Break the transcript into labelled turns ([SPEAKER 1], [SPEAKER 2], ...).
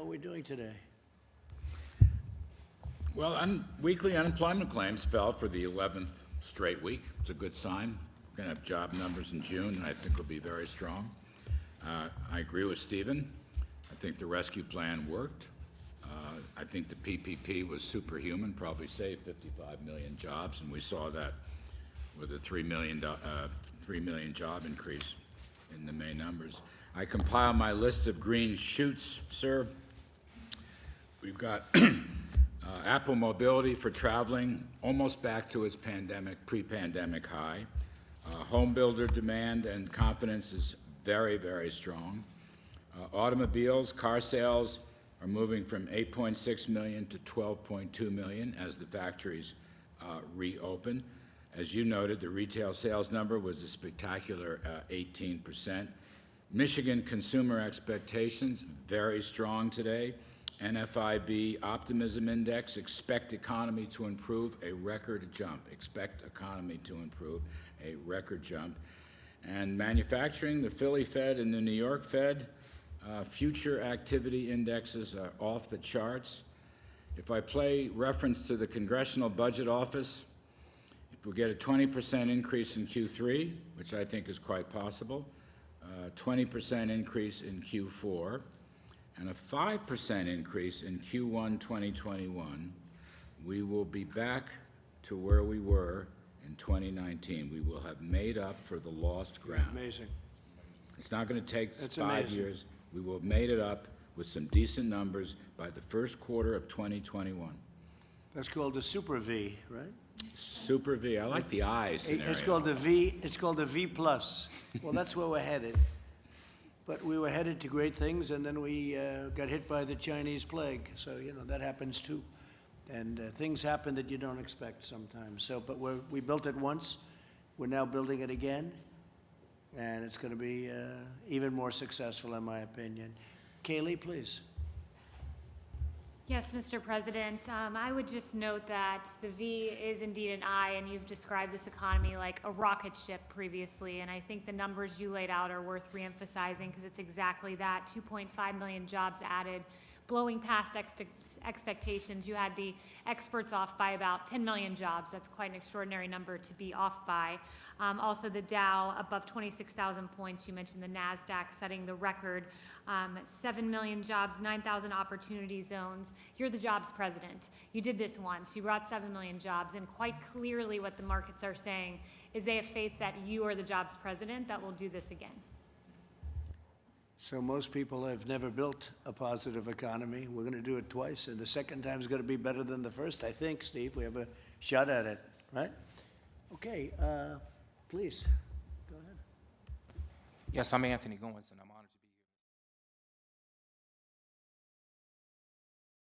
[SPEAKER 1] are we doing today?
[SPEAKER 2] Well, weekly unemployment claims fell for the 11th straight week. It's a good sign. We're going to have job numbers in June, and I think will be very strong. I agree with Stephen. I think the rescue plan worked. I think the PPP was superhuman, probably saved 55 million jobs, and we saw that with a 3 million job increase in the May numbers. I compiled my list of green shoots, sir. We've got Apple Mobility for traveling almost back to its pre-pandemic high. Home builder demand and confidence is very, very strong. Automobiles, car sales are moving from 8.6 million to 12.2 million as the factories reopen. As you noted, the retail sales number was a spectacular 18%. Michigan consumer expectations, very strong today. NFIB optimism index, expect economy to improve, a record jump. Expect economy to improve, a record jump. And manufacturing, the Philly Fed and the New York Fed, future activity indexes are off the charts. If I play reference to the Congressional Budget Office, if we get a 20% increase in Q3, which I think is quite possible, 20% increase in Q4, and a 5% increase in Q1 2021, we will be back to where we were in 2019. We will have made up for the lost ground.
[SPEAKER 1] Amazing.
[SPEAKER 2] It's not going to take
[SPEAKER 1] That's
[SPEAKER 2] 5
[SPEAKER 1] amazing.
[SPEAKER 2] years. We will have made it up with some decent numbers by the first quarter of 2021.
[SPEAKER 1] That's called the Super V, right?
[SPEAKER 2] Super V. I like the I scenario.
[SPEAKER 1] It's called the V. It's called the V plus. Well, that's where we're headed. But we were headed to great things, and then we got hit by the Chinese plague. So that happens too, and things happen that you don't expect sometimes. So, but we built it once. We're now building it again, and it's going to be even more successful, in my opinion. Kayleigh, please.
[SPEAKER 3] Yes, Mr. President. I would just note that the V is indeed an I, and you've described this economy like a rocket ship previously, and I think the numbers you laid out are worth reemphasizing because it's exactly that. 2.5 million jobs added, blowing past expectations. You had the experts off by about 10 million jobs. That's quite an extraordinary number to be off by. Also, the Dow above 26,000 points. You mentioned the NASDAQ setting the record. 7 million jobs, 9,000 opportunity zones. You're the jobs president. You did this once. You brought 7 million jobs, and quite clearly what the markets are saying is they have faith that you are the jobs president that will do this again.
[SPEAKER 1] So most people have never built a positive economy. We're going to do it twice, and the second time is going to be better than the first, I think, Steve. We have a shot at it, right? Okay, please, go ahead.
[SPEAKER 4] Yes, I'm Anthony Goins, and I'm honored to be